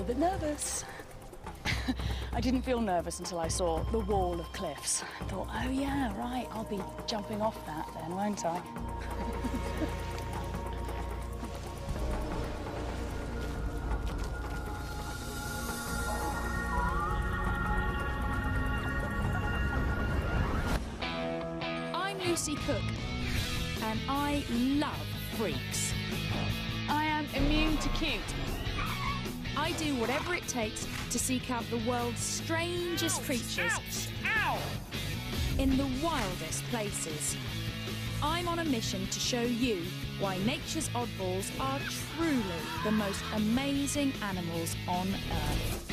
little bit nervous. I didn't feel nervous until I saw the wall of cliffs. I thought, oh yeah, right, I'll be jumping off that then, won't I? I'm Lucy Cook, and I love freaks. I am immune to cute. I do whatever it takes to seek out the world's strangest creatures in the wildest places. I'm on a mission to show you why nature's oddballs are truly the most amazing animals on Earth.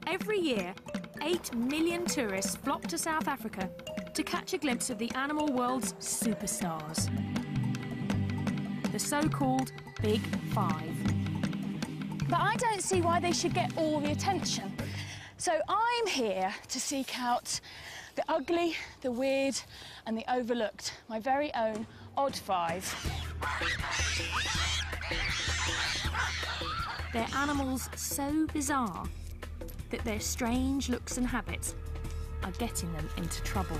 Every year, 8 million tourists flock to South Africa to catch a glimpse of the animal world's superstars, the so-called Big Five. But I don't see why they should get all the attention. So I'm here to seek out the ugly, the weird, and the overlooked. My very own odd five. They're animals so bizarre that their strange looks and habits are getting them into trouble.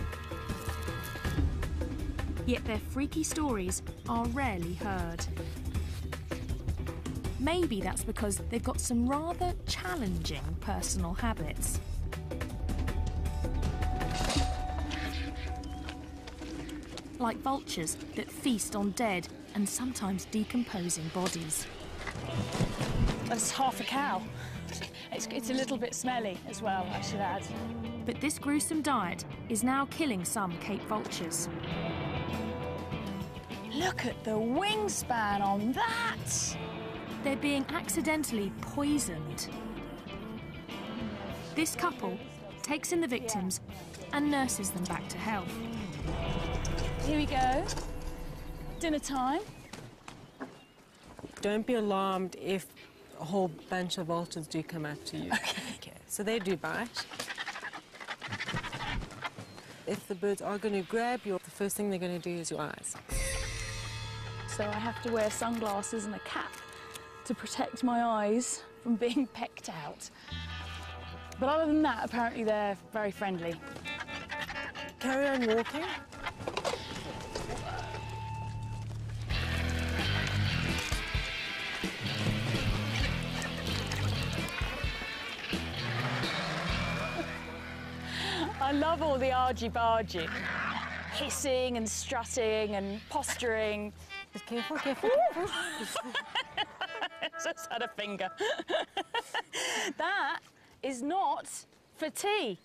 Yet their freaky stories are rarely heard. Maybe that's because they've got some rather challenging personal habits. Like vultures that feast on dead and sometimes decomposing bodies. That's half a cow. It's a little bit smelly as well, I should add. But this gruesome diet is now killing some Cape vultures. Look at the wingspan on that! They're being accidentally poisoned. This couple takes in the victims and nurses them back to health. Here we go. Dinner time. Don't be alarmed if a whole bunch of vultures do come up to you. Okay. So they do bite. If the birds are going to grab you, the first thing they're going to do is your eyes. So I have to wear sunglasses and a cap to protect my eyes from being pecked out. But other than that, apparently they're very friendly. Carry on walking. I love all the argy-bargy. Hissing and strutting and posturing. Just careful, careful, careful. Just had a finger. That is not for tea.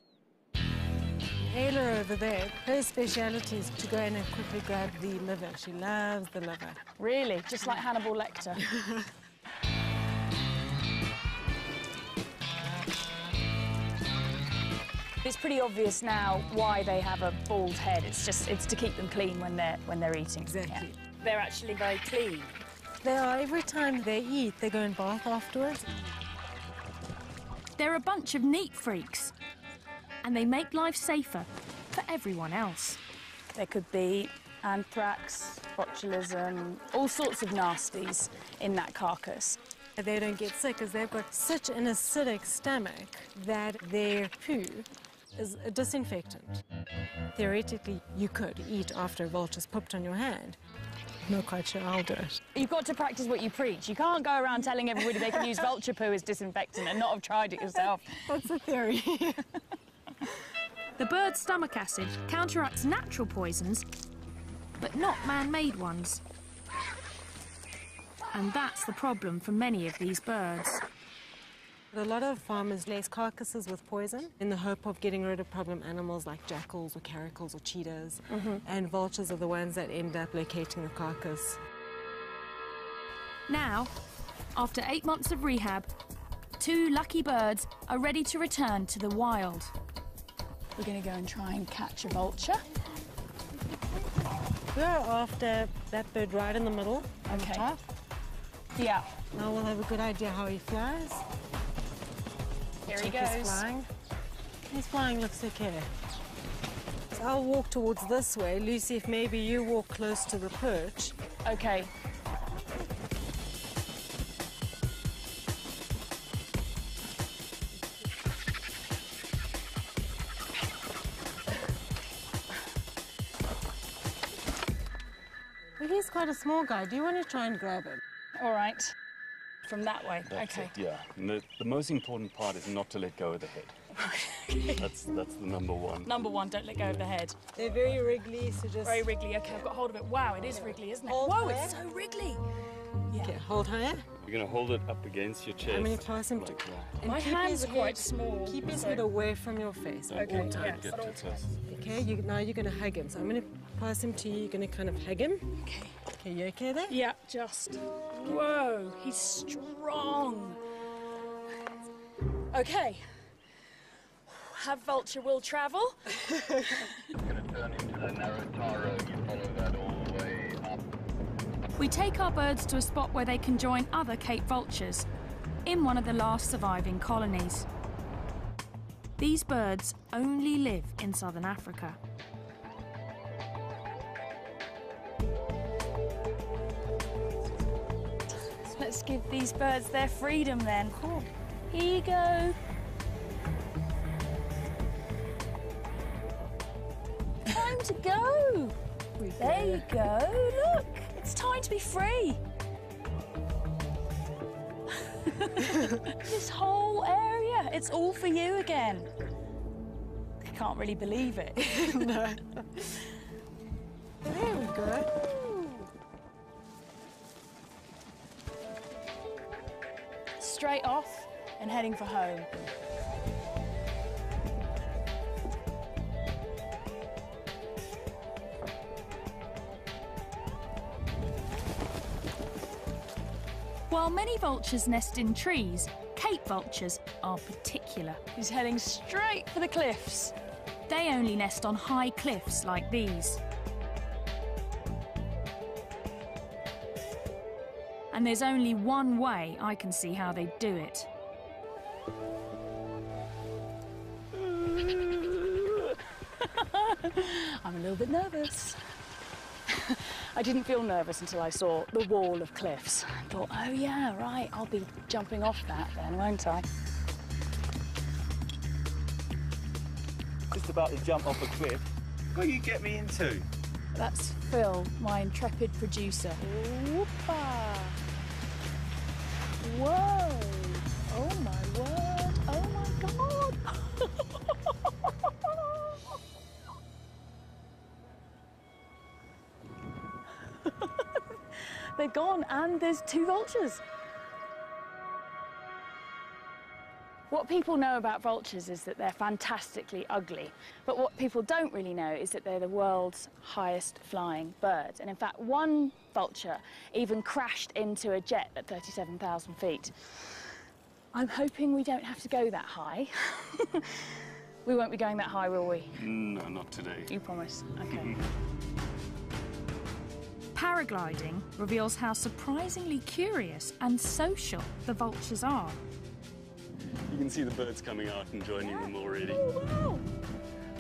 Ayla over there, her speciality is to go in and quickly grab the liver. She loves the liver. Really? Just like Hannibal Lecter? It's pretty obvious now why they have a bald head. It's to keep them clean when they're eating. Exactly. Yeah. They're actually very clean. They are. Every time they eat, they go and bath afterwards. They're a bunch of neat freaks, and they make life safer for everyone else. There could be anthrax, botulism, all sorts of nasties in that carcass. They don't get sick because they've got such an acidic stomach that their poo is a disinfectant. Theoretically, you could eat after a vulture's pooped on your hand. I'm not quite sure I'll do it. You've got to practice what you preach. You can't go around telling everybody they can use vulture poo as disinfectant and not have tried it yourself. That's a theory. The bird's stomach acid counteracts natural poisons, but not man-made ones. And that's the problem for many of these birds. A lot of farmers lace carcasses with poison in the hope of getting rid of problem animals like jackals or caracals or cheetahs. And vultures are the ones that end up locating the carcass. Now, after 8 months of rehab, 2 lucky birds are ready to return to the wild. We're going to go and try and catch a vulture. We're after that bird right in the middle. Okay. On top. Yeah. Now we'll have a good idea how he flies. Here he Check his goes. flying. He's flying, looks okay. So I'll walk towards this way. Lucy, if maybe you walk close to the perch. Okay. Well, he's quite a small guy. Do you want to try and grab him? All right. From that way. That's okay. it, yeah. And the most important part is not to let go of the head. That's the number one. Number one, don't let go of the head. They're very wriggly, so just... Very wriggly. Okay, I've got hold of it. Wow, it is wriggly, isn't it? Hold Whoa, higher. it's so wriggly. Yeah. Okay, hold higher. You're going to hold it up against your chest. I'm going to pass him like to... that. And My keep hands his are quite head- small. Keep his so- head away from your face. Don't Okay, don't yeah, get but too also- close. Okay, now you're going to hug him. So I'm going to pass him to you. You're going to kind of hug him. Okay. Okay, you okay there? Yeah, just. Whoa, he's strong. Okay. Have vulture will travel. It's going to turn into the narrow tar road. You follow that all the way up. We take our birds to a spot where they can join other Cape vultures in one of the last surviving colonies. These birds only live in southern Africa. Let's give these birds their freedom then. Cool. Here you go. Time to go. There you go. Look, it's time to be free. This whole area, it's all for you again. I can't really believe it. No. There we go. Straight off and heading for home. While many vultures nest in trees, Cape vultures are particular. He's heading straight for the cliffs. They only nest on high cliffs like these. And there's only one way I can see how they do it. I'm a little bit nervous. I didn't feel nervous until I saw the wall of cliffs. I thought, oh yeah, right, I'll be jumping off that then, won't I? Just about to jump off a cliff. What you get me into? That's Phil, my intrepid producer. Whoopa! Whoa! Oh my word! Oh my god! They're gone, and there's two vultures. What people know about vultures is that they're fantastically ugly, but what people don't really know is that they're the world's highest flying bird. And in fact, one vulture even crashed into a jet at 37,000 feet. I'm hoping we don't have to go that high. We won't be going that high, will we? No, not today. You promise? Okay. Paragliding reveals how surprisingly curious and social the vultures are. You can see the birds coming out and joining them already. Oh, wow.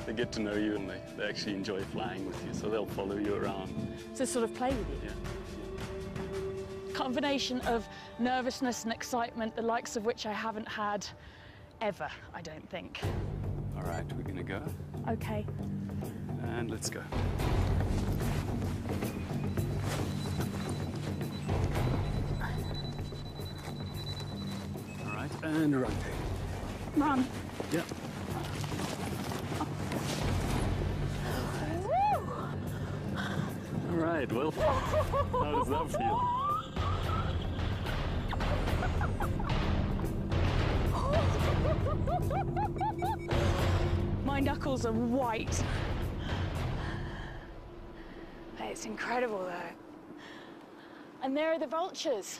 They get to know you and they actually enjoy flying with you, so they'll follow you around. To sort of play with you. Yeah. Combination of nervousness and excitement, the likes of which I haven't had ever, I don't think. All right, we're gonna go, Okay. and let's go. All right, and rotate. Run. Yeah. All right, well, how does that feel? My knuckles are white. It's incredible though. And there are the vultures.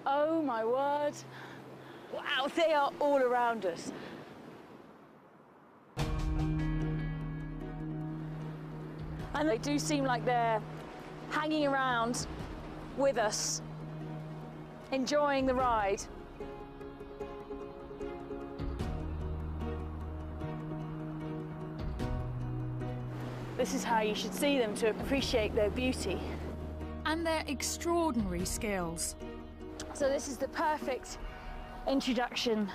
Oh my word. Wow, they are all around us. And they do seem like they're hanging around with us, enjoying the ride. This is how you should see them to appreciate their beauty. And their extraordinary skills. So this is the perfect introduction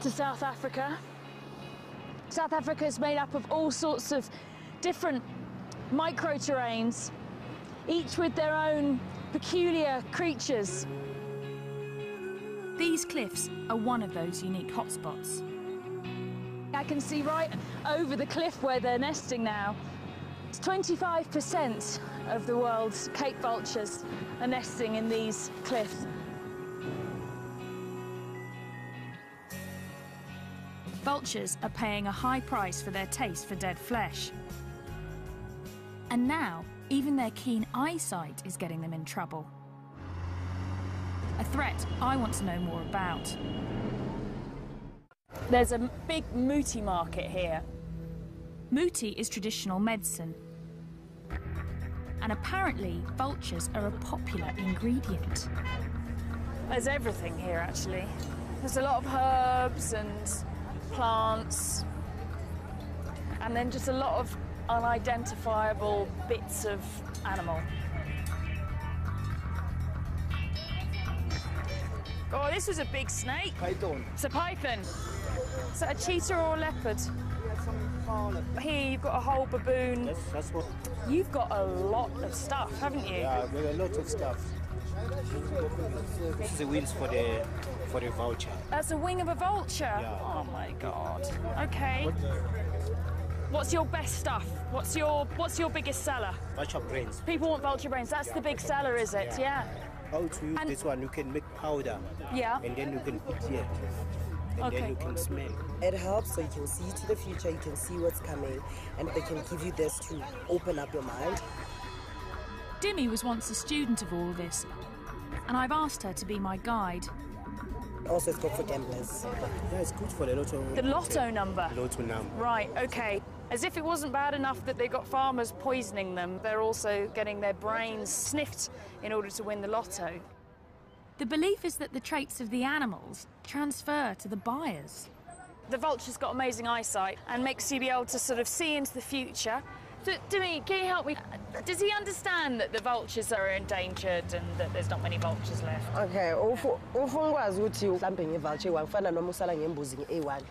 to South Africa. South Africa is made up of all sorts of different micro-terrains, each with their own peculiar creatures. These cliffs are one of those unique hotspots. I can see right over the cliff where they're nesting now. It's 25% of the world's Cape vultures are nesting in these cliffs. Vultures are paying a high price for their taste for dead flesh. And now, even their keen eyesight is getting them in trouble. A threat I want to know more about. There's a big muti market here. Muti is traditional medicine. And apparently, vultures are a popular ingredient. There's everything here, actually. There's a lot of herbs and plants, and then just a lot of unidentifiable bits of animal. Oh, this was a big snake. Python. It's a python. Is that a cheetah or a leopard? Here you've got a whole baboon. That's what. You've got a lot of stuff, haven't you? Yeah, there are a lot of stuff. This is the wings for the vulture. That's a wing of a vulture? Yeah. Oh my God. Okay. What's your best stuff? What's your biggest seller? Vulture brains. People want vulture brains. That's the big seller, is it? Yeah. How to use And- this one? You can make powder. Yeah. And then you can put here. And Okay. then you can smell. It helps so you can see to the future, you can see what's coming, and they can give you this to open up your mind. Dimmy was once a student of all this, and I've asked her to be my guide. Also, it's good for gamblers. Yeah, it's good for the lotto. The lotto number. Lotto number. Right, okay. As if it wasn't bad enough that they got farmers poisoning them, they're also getting their brains sniffed in order to win the lotto. The belief is that the traits of the animals transfer to the buyers. The vulture's got amazing eyesight and makes you be able to sort of see into the future. So, Dimi, can you help me? Does he understand that the vultures are endangered and that there's not many vultures left? Okay, ufungwazi ukuthi mhlambe ngevulture wangifana noma usala ngembuzi nge-A1.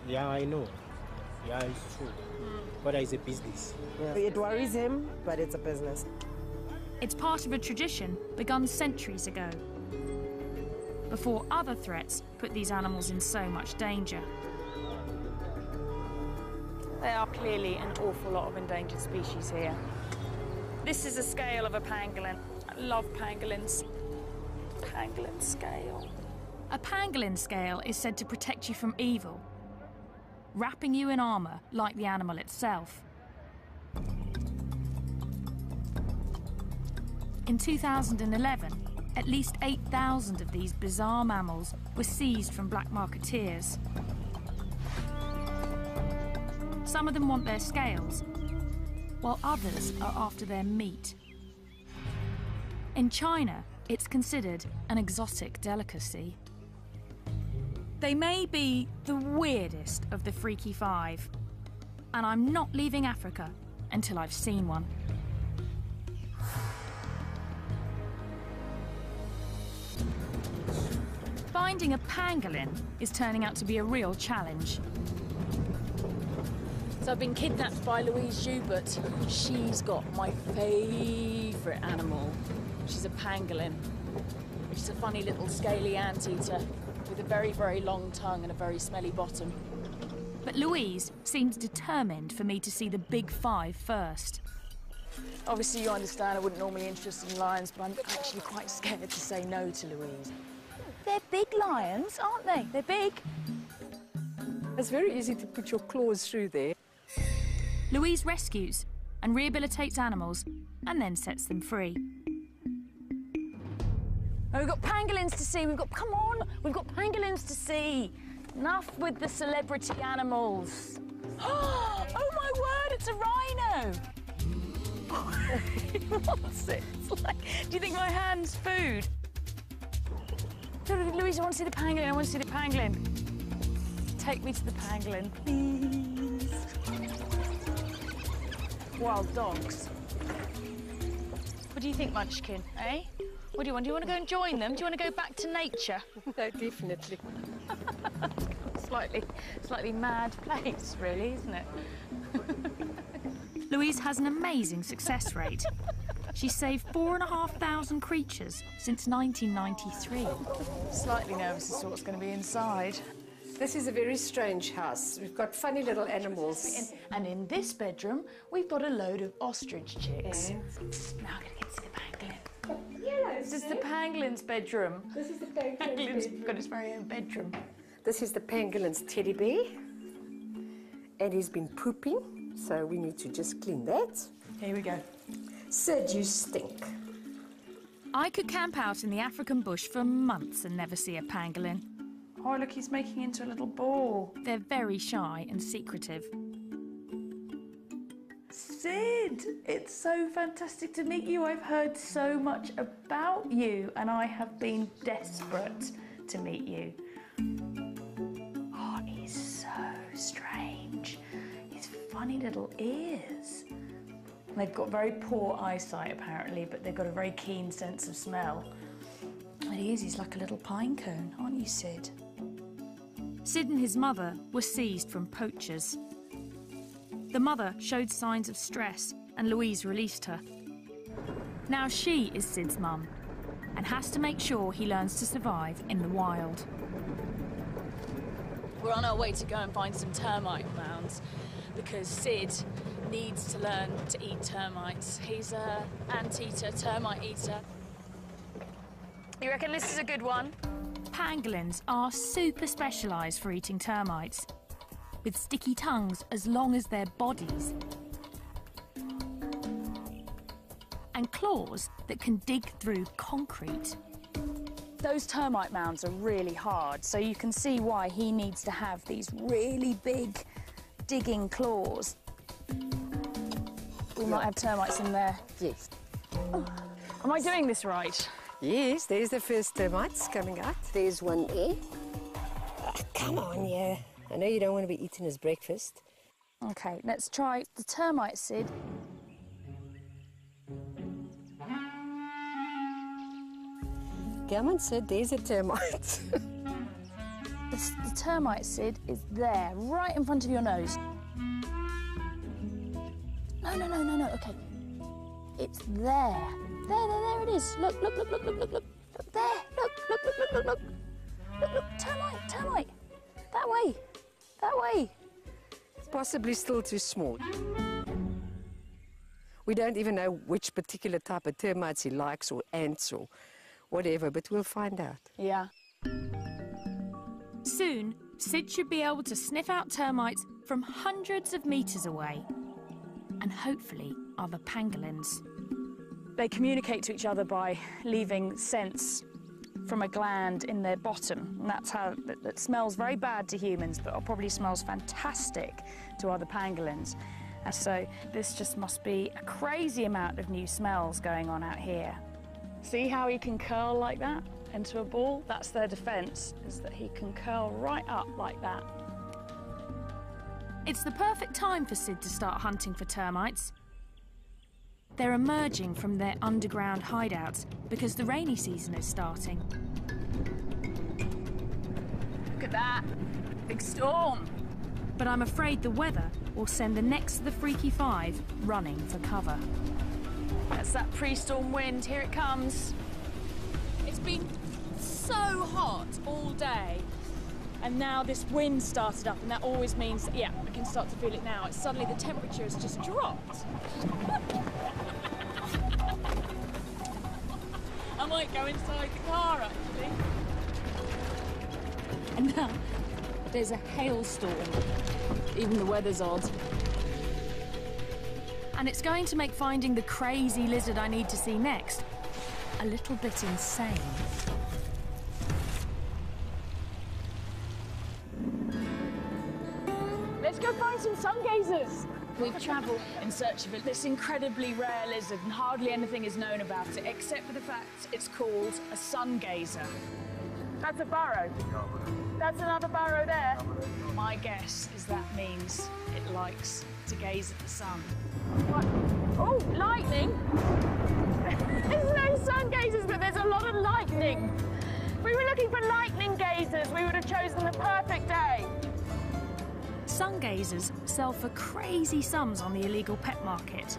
Yeah, I know. Yeah, it's true. But it's a business. Yeah. It worries him, but it's a business. It's part of a tradition begun centuries ago, before other threats put these animals in so much danger. There are clearly an awful lot of endangered species here. This is a scale of a pangolin. I love pangolins. Pangolin scale. A pangolin scale is said to protect you from evil, wrapping you in armour like the animal itself. In 2011, at least 8,000 of these bizarre mammals were seized from black marketeers. Some of them want their scales, while others are after their meat. In China, it's considered an exotic delicacy. They may be the weirdest of the freaky five, and I'm not leaving Africa until I've seen one. Finding a pangolin is turning out to be a real challenge. So I've been kidnapped by Louise Joubert. She's got my favourite animal. She's a pangolin, which is a funny little scaly anteater with a very, very long tongue and a very smelly bottom. But Louise seems determined for me to see the big five first. Obviously, you understand I wouldn't normally be interested in lions, but I'm actually quite scared to say no to Louise. They're big lions, aren't they? They're big. It's very easy to put your claws through there. Louise rescues and rehabilitates animals and then sets them free. Oh, we've got pangolins to see. Come on, we've got pangolins to see. Enough with the celebrity animals. Oh my word, it's a rhino. He wants it. It's like, do you think my hand's food? Louise, I want to see the pangolin. I want to see the pangolin. Take me to the pangolin, please. wild dogs. What do you think, Munchkin, eh? What do you want? Do you want to go and join them? Do you want to go back to nature? No, definitely. Slightly mad place, really, isn't it? Louise has an amazing success rate. She's saved 4,500 creatures since 1993. Slightly nervous as to what's going to be inside. This is a very strange house. We've got funny little animals. And in this bedroom, we've got a load of ostrich chicks. Now I'm going to get to see the pangolin. This is the pangolin's bedroom. This is the pangolin's bedroom. Got his very own bedroom. This is the pangolin's teddy bear. And he's been pooping, so we need to just clean that. Here we go. Sid, you stink. I could camp out in the African bush for months and never see a pangolin. Oh, look, he's making into a little ball. They're very shy and secretive. Sid, it's so fantastic to meet you. I've heard so much about you, and I have been desperate to meet you. Oh, he's so strange. His funny little ears. They've got very poor eyesight, apparently, but they've got a very keen sense of smell. And he's like a little pine cone, aren't you, Sid? Sid and his mother were seized from poachers. The mother showed signs of stress and Louise released her. Now she is Sid's mum and has to make sure he learns to survive in the wild. We're on our way to go and find some termite mounds because Sid needs to learn to eat termites. He's an anteater, termite eater. You reckon this is a good one? Pangolins are super specialised for eating termites, with sticky tongues as long as their bodies, and claws that can dig through concrete. Those termite mounds are really hard, so you can see why he needs to have these really big digging claws. We might have termites in there. Yes. Oh. Am I doing this right? Yes, there's the first termites coming out. There's one there. Oh, come on, yeah. I know you don't want to be eating his breakfast. OK, let's try the termite, Sid. Come on, Sid, there's a termite. The termite, Sid, is there, right in front of your nose. No, OK. It's there. There it is. Look. Look there. Look. Look, termite. That way. Possibly still too small. We don't even know which particular type of termites he likes, or ants, or whatever, but we'll find out. Yeah. Soon, Sid should be able to sniff out termites from hundreds of metres away, and hopefully other pangolins. They communicate to each other by leaving scents from a gland in their bottom. And that's how it smells very bad to humans, but it probably smells fantastic to other pangolins. And so this just must be a crazy amount of new smells going on out here. See how he can curl like that into a ball? That's their defence, is that he can curl right up like that. It's the perfect time for Sid to start hunting for termites. They're emerging from their underground hideouts because the rainy season is starting. Look at that, big storm. But I'm afraid the weather will send the next of the Freaky Five running for cover. That's that pre-storm wind, here it comes. It's been so hot all day, and now this wind started up, and that always means, yeah, I can start to feel it now. It's suddenly the temperature has just dropped. I might go inside the car, actually. And now there's a hailstorm. Even the weather's odd. And it's going to make finding the crazy lizard I need to see next a little bit insane. Let's go find some sun gazers. We've travelled in search of this incredibly rare lizard, and hardly anything is known about it, except for the fact it's called a sun gazer. That's a burrow. That's another burrow there. My guess is that means it likes to gaze at the sun. What? Oh, lightning! There's no sun gazers, but there's a lot of lightning. If we were looking for lightning gazers, we would have chosen the perfect day. Sun gazers sell for crazy sums on the illegal pet market.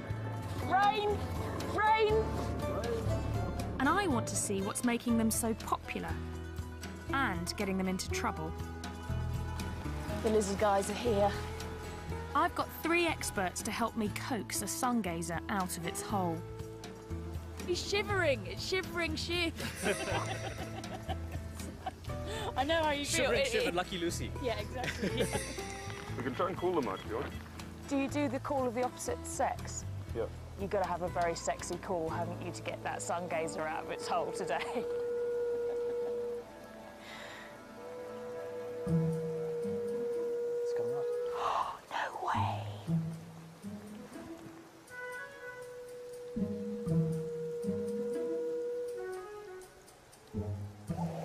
Rain! Rain! And I want to see what's making them so popular and getting them into trouble. The lizard guys are here. I've got 3 experts to help me coax a sun gazer out of its hole. He's shivering. It's shivering shit. I know how you feel. Shivering shiver, Lucky Lucy. Yeah, exactly. We can try and call them out, if you want. Do you do the call of the opposite sex? Yeah. You've got to have a very sexy call, haven't you, to get that sun gazer out of its hole today? It's coming out. No way.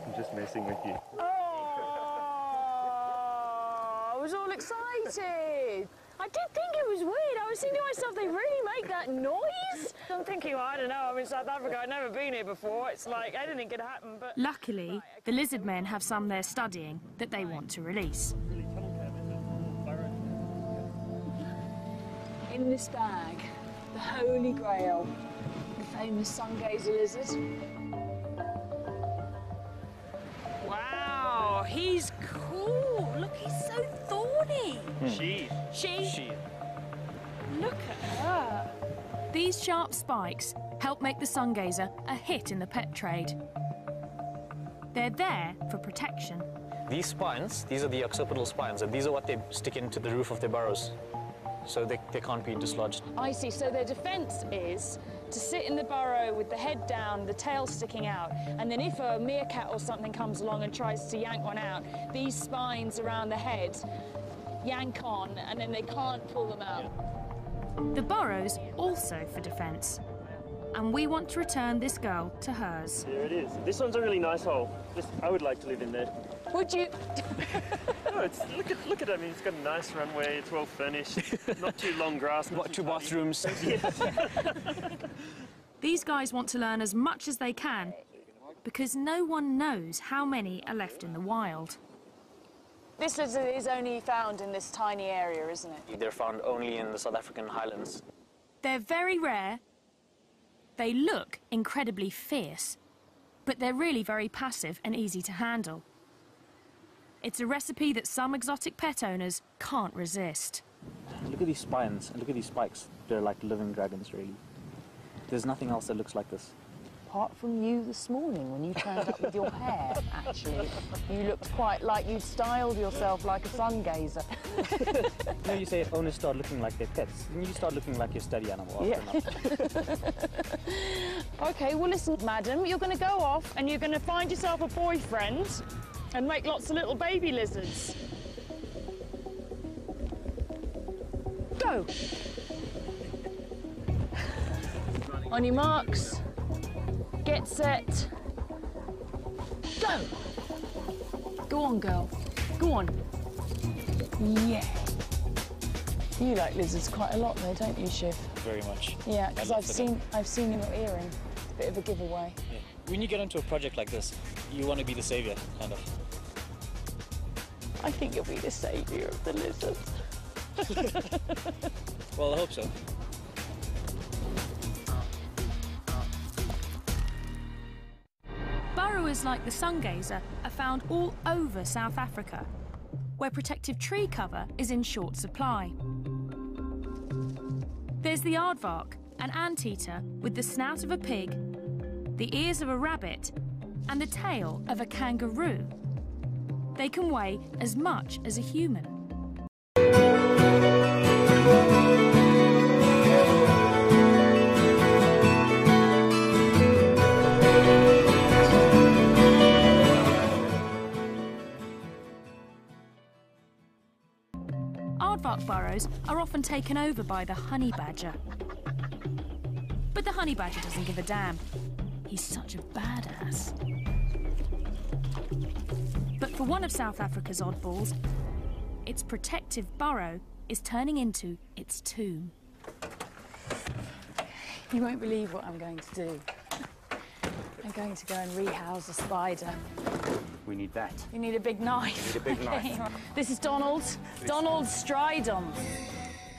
I'm just messing with you. Oh, I was all excited. I did think it was weird. I was thinking to myself, they really make that noise? I'm thinking, well, I don't know, I'm in South Africa, I've never been here before. It's like anything could happen, but... Luckily, the lizard men have some they're studying that they want to release. In this bag, the Holy Grail, the famous sun gazer lizard. Wow, he's cool. Look, he's so thorny. She. Look at her. These sharp spikes help make the sun gazer a hit in the pet trade. They're there for protection. These spines, these are the occipital spines, and these are what they stick into the roof of their burrows, so they can't be dislodged. I see, so their defence is to sit in the burrow with the head down, the tail sticking out, and then if a meerkat or something comes along and tries to yank one out, these spines around the head yank on, and then they can't pull them out. The burrow's also for defence. And we want to return this girl to hers. There it is. This one's a really nice hole. I would like to live in there. Would you? No, look at it. I mean, it's got a nice runway. It's well furnished. Not too long grass. What, 2 bathrooms? These guys want to learn as much as they can because no one knows how many are left in the wild. This lizard is only found in this tiny area, isn't it? They're found only in the South African highlands. They're very rare. They look incredibly fierce, but they're really very passive and easy to handle. It's a recipe that some exotic pet owners can't resist. Look at these spines and look at these spikes. They're like living dragons, really. There's nothing else that looks like this. Apart from you this morning when you turned up with your hair, actually. You looked quite like you'd styled yourself like a sun gazer. You know, you say owners start looking like their pets, then you start looking like your study animal after OK, well, listen, madam, you're going to go off and you're going to find yourself a boyfriend and make lots of little baby lizards. Go! On your marks. Get set. Go! Go on, girl. Go on. Yeah. You like lizards quite a lot though, don't you, Shiv? Very much. Yeah, because I've seen your earring. Bit of a giveaway. Yeah. When you get into a project like this, you want to be the saviour, kind of. I think you'll be the saviour of the lizards. Well, I hope so. Burrowers like the sun gazer are found all over South Africa, where protective tree cover is in short supply. There's the aardvark, an anteater with the snout of a pig, the ears of a rabbit, and the tail of a kangaroo. They can weigh as much as a human. Aardvark burrows are often taken over by the honey badger. But the honey badger doesn't give a damn. He's such a badass. But for one of South Africa's oddballs, its protective burrow is turning into its tomb. You won't believe what I'm going to do. I'm going to go and rehouse a spider. We need that. You need a big knife. We need a big knife. This is Donald. Donald Stridon.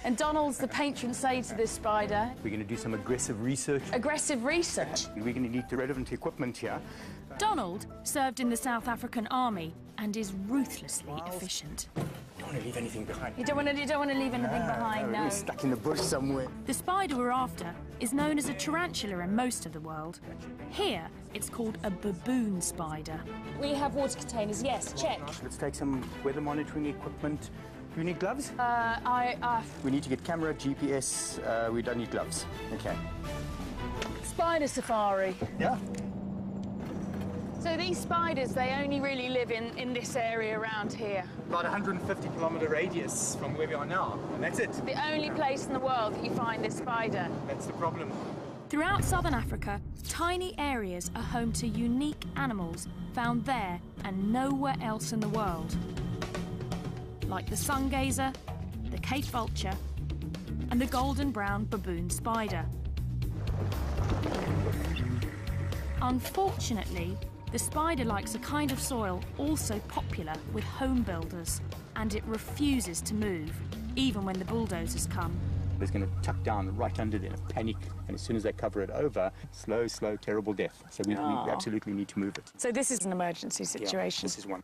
And Donald's the patron saint of this spider. We're going to do some aggressive research. Aggressive research? We're going to need the relevant equipment here. Donald served in the South African Army and is ruthlessly efficient. I don't want to leave anything behind. You don't want to leave anything behind, no. We're stuck in the bush somewhere. The spider we're after is known as a tarantula in most of the world. Here, it's called a baboon spider. We have water containers, yes, check. Let's take some weather monitoring equipment. Do we need gloves? We need to get camera, GPS. We don't need gloves. Okay. Spider safari. Yeah. So these spiders, they only really live in this area around here. About 150-kilometer radius from where we are now, and that's it. The only place in the world that you find this spider. That's the problem. Throughout southern Africa, tiny areas are home to unique animals found there and nowhere else in the world. Like the sungazer, the Cape vulture, and the golden brown baboon spider. Unfortunately, the spider likes a kind of soil also popular with home builders, and it refuses to move, even when the bulldozers come. It's going to tuck down right under there, panic, and as soon as they cover it over, slow, terrible death. So we absolutely need to move it. So this is an emergency situation? Yeah, this is one.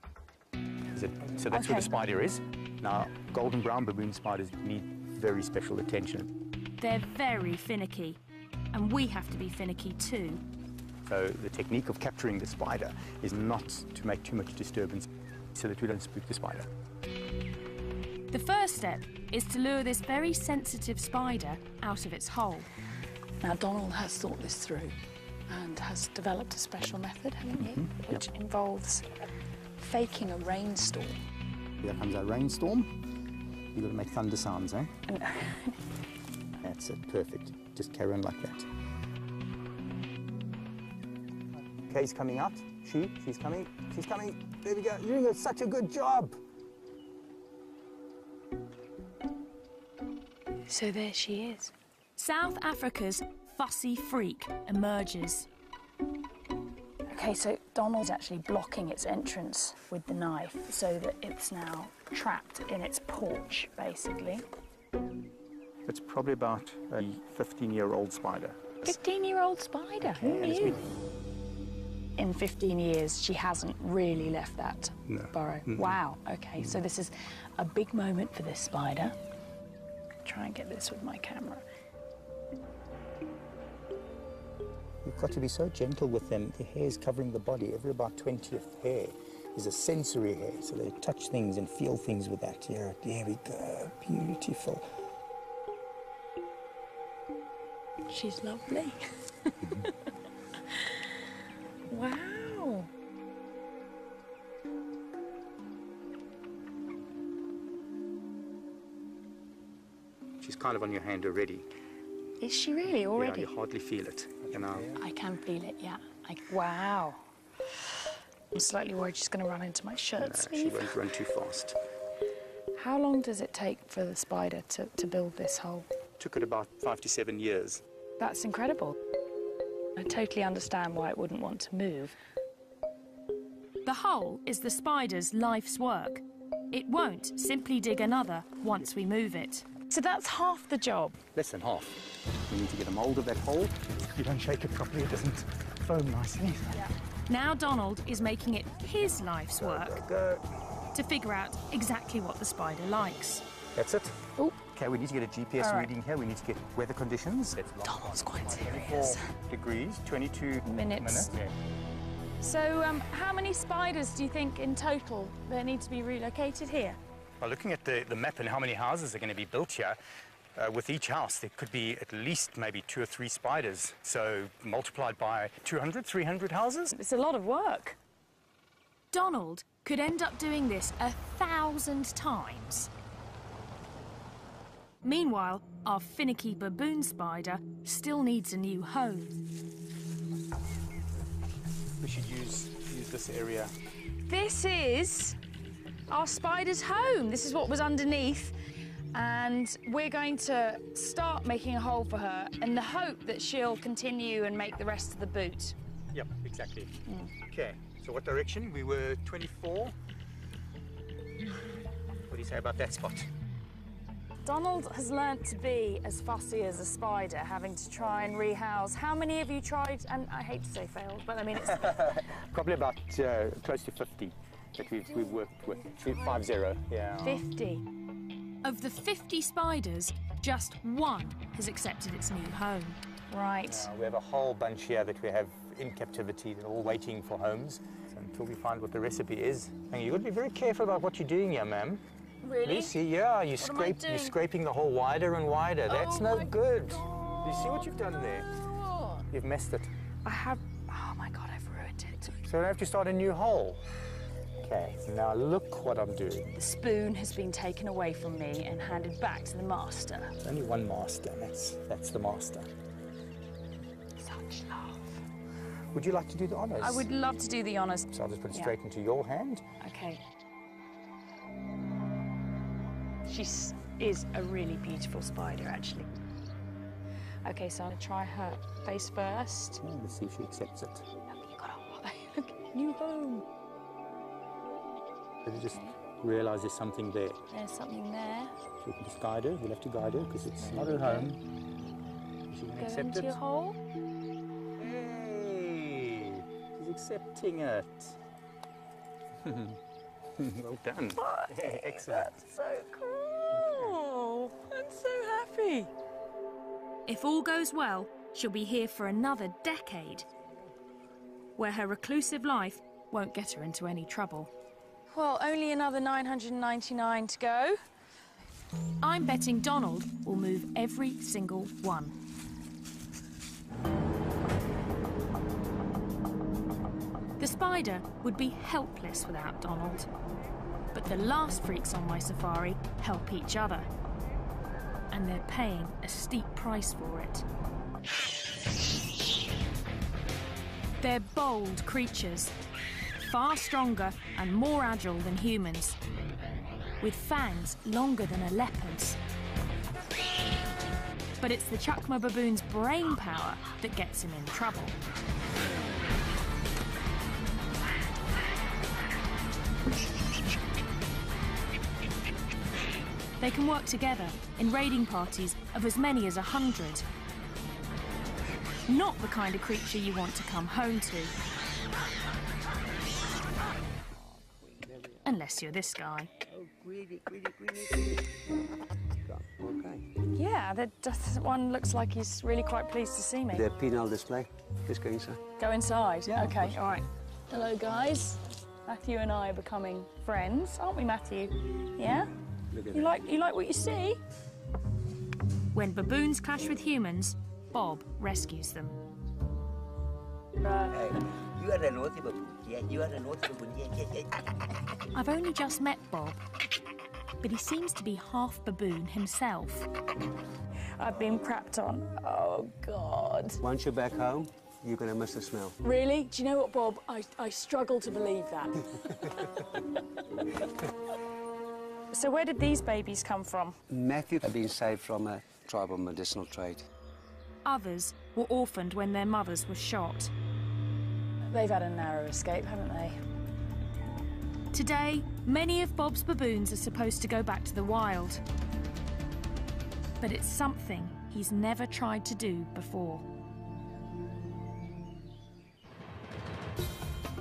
So that's where the spider is. Now, golden brown baboon spiders need very special attention. They're very finicky, and we have to be finicky too. So the technique of capturing the spider is not to make too much disturbance so that we don't spook the spider. The first step is to lure this very sensitive spider out of its hole. Now, Donald has thought this through and has developed a special method, haven't you? Which involves faking a rainstorm. Here comes our rainstorm. You've got to make thunder sounds, eh? That's it, perfect. Just carry on like that. Okay, he's coming out. She's coming. There we go. You're doing such a good job. So there she is. South Africa's fussy freak emerges. Okay, so Donald's actually blocking its entrance with the knife so that it's now trapped in its porch, basically. It's probably about a 15-year-old spider. 15-year-old spider? Who knew? In 15 years, she hasn't really left that burrow. Wow, okay, so this is a big moment for this spider. Try and get this with my camera. You've got to be so gentle with them. The hair is covering the body. Every about 20th hair is a sensory hair, so they touch things and feel things with that. Here, there we go, beautiful. She's lovely. Wow. She's kind of on your hand already. Is she really already? Yeah, you hardly feel it. I can feel it, yeah. Wow. I'm slightly worried she's going to run into my shirt sleeve. She won't run too fast. How long does it take for the spider to build this hole? It took it about 5 to 7 years. That's incredible. I totally understand why it wouldn't want to move. The hole is the spider's life's work. It won't simply dig another once we move it. So that's half the job? Less than half. We need to get a mould of that hole. If you don't shake it properly, it doesn't foam nicely. Yeah. Now Donald is making it his life's work to figure out exactly what the spider likes. That's it. Ooh. Okay, we need to get a GPS reading here. We need to get weather conditions. Donald's quite serious. 24 degrees, 22 minutes. Yeah. So how many spiders do you think in total there need to be relocated here? Well, looking at the map and how many houses are going to be built here, with each house there could be at least maybe 2 or 3 spiders. So multiplied by 200, 300 houses. It's a lot of work. Donald could end up doing this 1,000 times. Meanwhile, our finicky baboon spider still needs a new home. We should use this area. This is our spider's home. This is what was underneath. And we're going to start making a hole for her in the hope that she'll continue and make the rest of the boot. Yep, exactly. Okay, so what direction? We were 24. What do you say about that spot? Donald has learnt to be as fussy as a spider, having to try and rehouse. How many have you tried? And I hate to say failed, but I mean it's... Probably about close to 50 that we've worked with. 50, yeah. 50. Of the 50 spiders, just one has accepted its new home. Right. We have a whole bunch here that we have in captivity. They're all waiting for homes. So until we find what the recipe is. And you've got to be very careful about what you're doing here, ma'am. Really? Lucy, yeah, you're scraping the hole wider and wider. That's no good. You see what you've done there? You've messed it. I have... Oh my God, I've ruined it. So I have to start a new hole. Okay, now look what I'm doing. The spoon has been taken away from me and handed back to the master. There's only one master, and that's the master. Such love. Would you like to do the honours? I would love to do the honours. So I'll just put it straight into your hand. Okay. She is a really beautiful spider, actually. Okay, so I'm going to try her face first. Oh, let's see if she accepts it. Look, you got a look, new home. You just realise there's something there. There's something there. So you can just guide her. You'll have to guide her because it's not at home. She can accept into it. Your hole. Hey, she's accepting it. Well done. Excellent. That's so cool. I'm so happy. If all goes well, she'll be here for another decade, where her reclusive life won't get her into any trouble. Well, only another 999 to go. I'm betting Donald will move every single one. The spider would be helpless without Donald. But the last freaks on my safari help each other. And they're paying a steep price for it. They're bold creatures, far stronger and more agile than humans, with fangs longer than a leopard's. But it's the Chukma baboon's brain power that gets him in trouble. They can work together in raiding parties of as many as 100. Not the kind of creature you want to come home to. Unless you're this guy. Yeah, that one looks like he's really quite pleased to see me. The penal display. Just go inside. Go inside? Yeah, okay, all right. Hello, guys. Matthew and I are becoming friends, aren't we, Matthew? Yeah? You like what you see? When baboons clash with humans, Bob rescues them. Hey, you are a naughty baboon. Yeah, you are a naughty baboon. Yeah. I've only just met Bob, but he seems to be half baboon himself. I've been crapped on. Oh, God. Once you're back home, you're going to miss the smell. Really? Do you know what, Bob? I struggle to believe that. So where did these babies come from? Matthew had been saved from a tribal medicinal trade. Others were orphaned when their mothers were shot. They've had a narrow escape, haven't they? Today, many of Bob's baboons are supposed to go back to the wild. But it's something he's never tried to do before.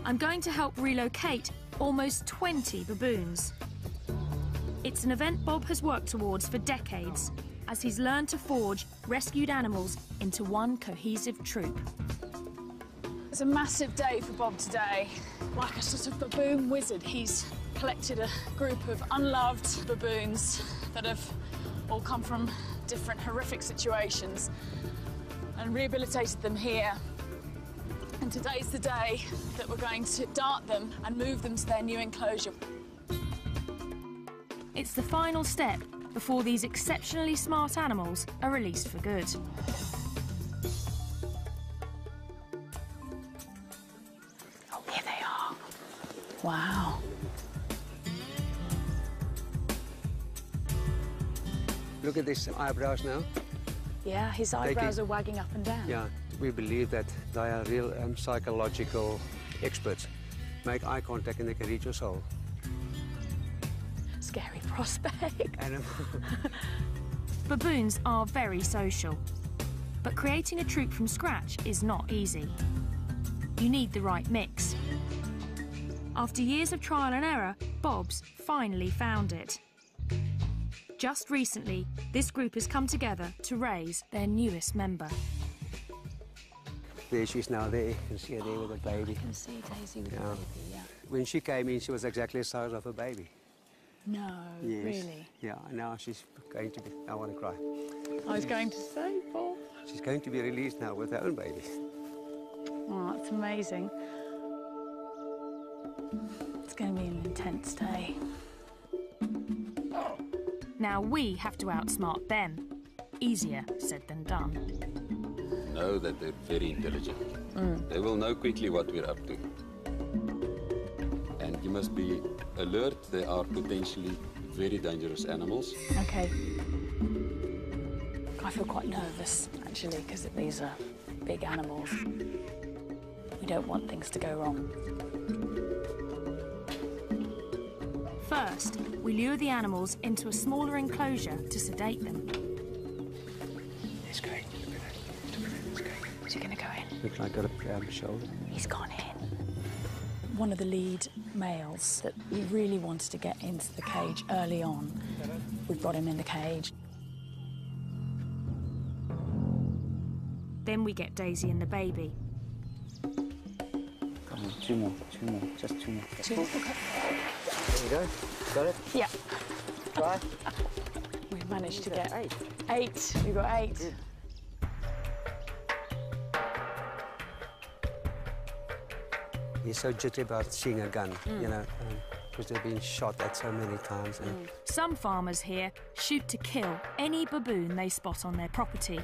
I'm going to help relocate almost 20 baboons. It's an event Bob has worked towards for decades, as he's learned to forge rescued animals into one cohesive troop. It's a massive day for Bob today. Like a sort of baboon wizard, he's collected a group of unloved baboons that have all come from different horrific situations and rehabilitated them here. And today's the day that we're going to dart them and move them to their new enclosure. It's the final step before these exceptionally smart animals are released for good. Oh, here they are. Wow. Look at these eyebrows now. Yeah, his eyebrows are wagging up and down. Yeah, we believe that they are real psychological experts. Make eye contact and they can read your soul. Scary prospect. Baboons are very social, but creating a troop from scratch is not easy. You need the right mix. After years of trial and error, Bob's finally found it. Just recently, this group has come together to raise their newest member. There she is now there. You can see her there with a baby. You can see Daisy with a baby, yeah. When she came in, she was exactly the size of a baby. No, yes. Really? Yeah, now she's going to be... I want to cry. I was going to say, Paul. She's going to be released now with her own baby. Oh, that's amazing. It's going to be an intense day. Now we have to outsmart them. Easier said than done. Know that they're very intelligent. They will know quickly what we're up to. And you must be alert. They are potentially very dangerous animals. Okay. I feel quite nervous, actually, because these are big animals. We don't want things to go wrong. First, we lure the animals into a smaller enclosure to sedate them. It's great. Look at that. It's great. Is he going to go in? Looks like a shoulder. He's gone in. One of the lead males that we really wanted to get into the cage early on, we've got him in the cage. Then we get Daisy and the baby. Come on, two more, just two more. Two more, okay. There you go. Got it? Yeah. Try. We've managed to get 8. 8. We've got 8. Good. He's so jittery about seeing a gun, you know, because they've been shot at so many times. And Some farmers here shoot to kill any baboon they spot on their property.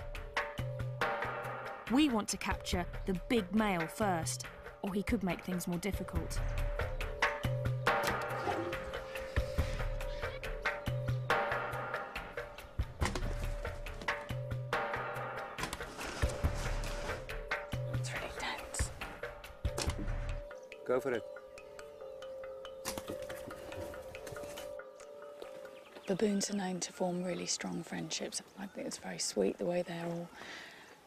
We want to capture the big male first, or he could make things more difficult. It's really tense. Go for it. Baboons are known to form really strong friendships. I think it's very sweet the way they're all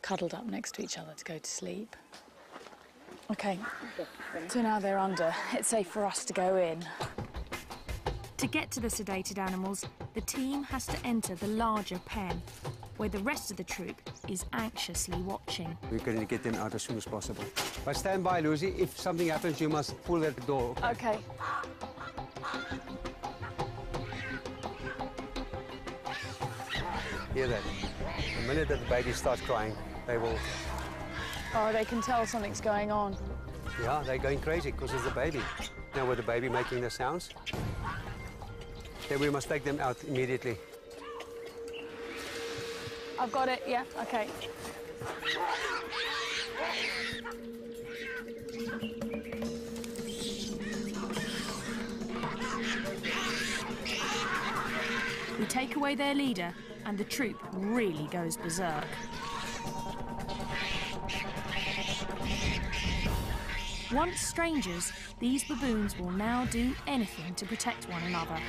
cuddled up next to each other to go to sleep. OK, so now they're under. It's safe for us to go in. To get to the sedated animals, the team has to enter the larger pen, where the rest of the troop is anxiously watching. We're going to get them out as soon as possible. But stand by, Lucy. If something happens, you must pull at the door. OK. Hear that? The minute that the baby starts crying, they will... Oh, they can tell something's going on. Yeah, they're going crazy because it's the baby. Now with the baby making the sounds, then we must take them out immediately. I've got it, yeah, OK. We take away their leader, and the troop really goes berserk. Once strangers, these baboons will now do anything to protect one another.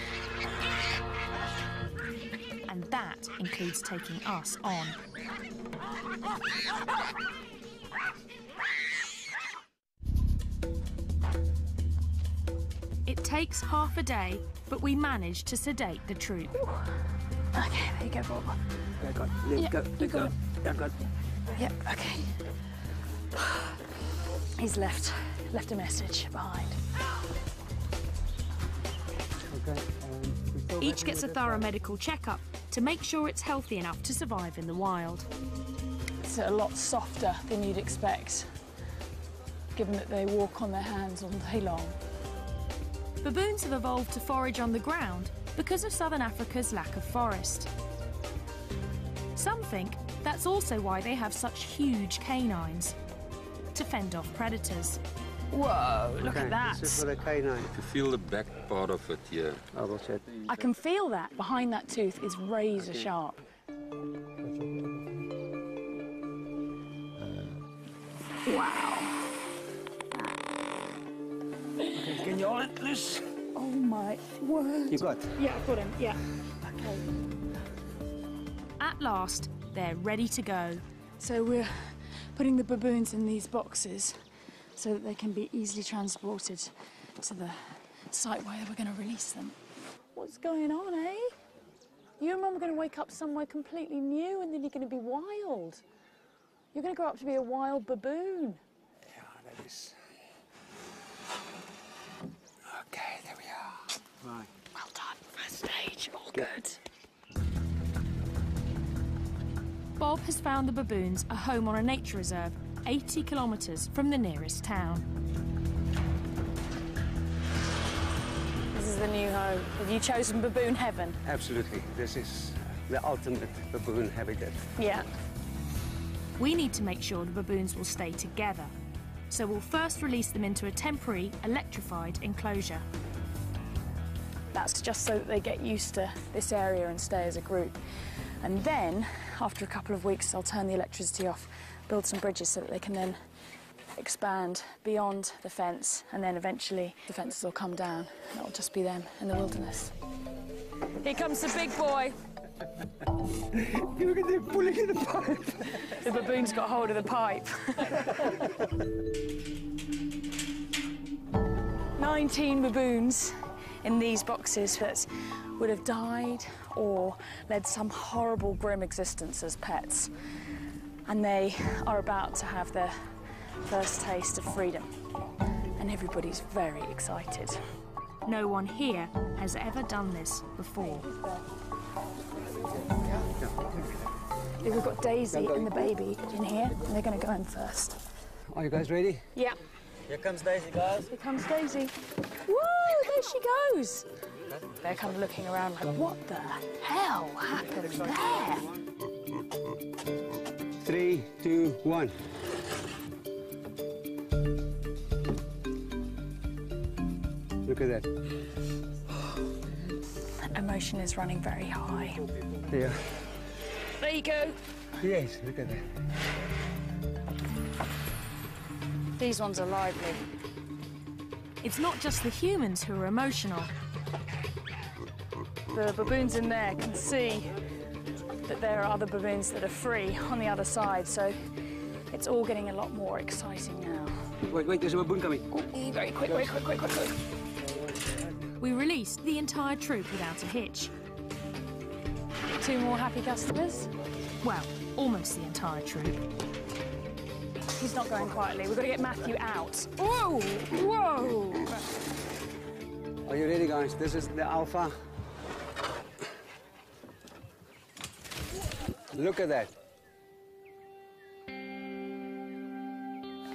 And that includes taking us on. It takes half a day, but we manage to sedate the troop. OK, there you go, Bob. Let go. Let go. Yep, OK. He's left a message behind. Okay. Each gets a thorough medical checkup to make sure it's healthy enough to survive in the wild. It's a lot softer than you'd expect, given that they walk on their hands all day long. Baboons have evolved to forage on the ground because of southern Africa's lack of forest. Some think that's also why they have such huge canines, to fend off predators. Whoa, look at that. This is for the canine. If you feel the back part of it here. I will check. I can feel that. Behind that tooth is razor sharp. Wow. Okay, can you hold it, please? Oh my word. You got? Yeah, I've got him, yeah. Okay. At last, they're ready to go. So we're putting the baboons in these boxes so that they can be easily transported to the site where we're going to release them. What's going on, eh? You and Mum are going to wake up somewhere completely new and then you're going to be wild. You're going to grow up to be a wild baboon. Yeah, that is. Okay, there we are. Right. Well done. First stage, all good. Bob has found the baboons a home on a nature reserve 80 kilometres from the nearest town. This is the new home. Have you chosen baboon heaven? Absolutely. This is the ultimate baboon habitat. Yeah. We need to make sure the baboons will stay together, so we'll first release them into a temporary electrified enclosure. That's just so that they get used to this area and stay as a group. And then, after a couple of weeks, I'll turn the electricity off, build some bridges so that they can then expand beyond the fence, and then eventually the fences will come down and it'll just be them in the wilderness. Here comes the big boy. Look at them pulling in the pipe. The baboon's got hold of the pipe. 19 baboons in these boxes that would have died or led some horrible, grim existence as pets. And they are about to have their first taste of freedom. And everybody's very excited. No one here has ever done this before. We've got Daisy and the baby in here, and they're going to go in first. Are you guys ready? Yeah. Here comes Daisy, guys. Here comes Daisy. Woo! There she goes. They're kind of looking around like, what the hell happened there? 3, 2, 1. Look at that. Emotion is running very high. Yeah. There you go. Yes, look at that. These ones are lively. It's not just the humans who are emotional. The baboons in there can see that there are other baboons that are free on the other side, so it's all getting a lot more exciting now. Wait, there's a baboon coming. Ooh, very quick, very quick, quick, quick, quick. We released the entire troop without a hitch. 2 more happy customers. Well, almost the entire troop. He's not going quietly. We've got to get Matthew out. Whoa! Whoa! Are you ready, guys? This is the alpha. Look at that.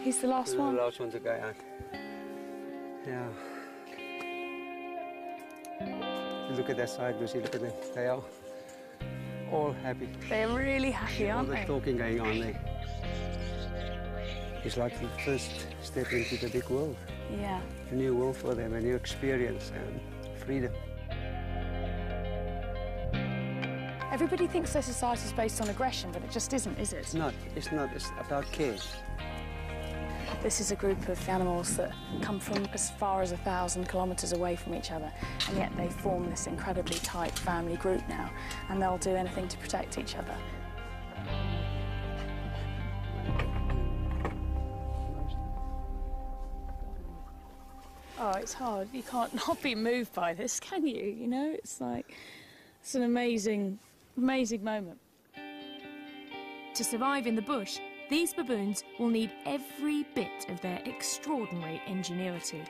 He's the last one. The last one to go out. Yeah. Look at that side, Lucy. Look at them. They are all happy. They're really happy, aren't all they? the talking going on there. It's like the first step into the big world. Yeah. A new world for them, a new experience and freedom. Everybody thinks their society is based on aggression, but it just isn't, is it? It's not. It's not. It's about care. This is a group of animals that come from as far as 1,000 kilometres away from each other, and yet they form this incredibly tight family group now, and they'll do anything to protect each other. Oh, it's hard. You can't not be moved by this, can you? You know, it's like, it's an amazing, amazing moment. To survive in the bush, these baboons will need every bit of their extraordinary ingenuity.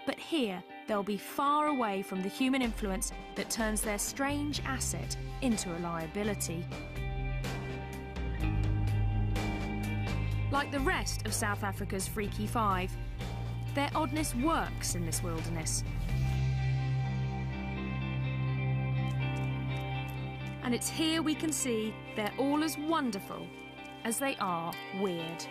But here, they'll be far away from the human influence that turns their strange asset into a liability. Like the rest of South Africa's Freaky Five, their oddness works in this wilderness. And it's here we can see they're all as wonderful as they are weird.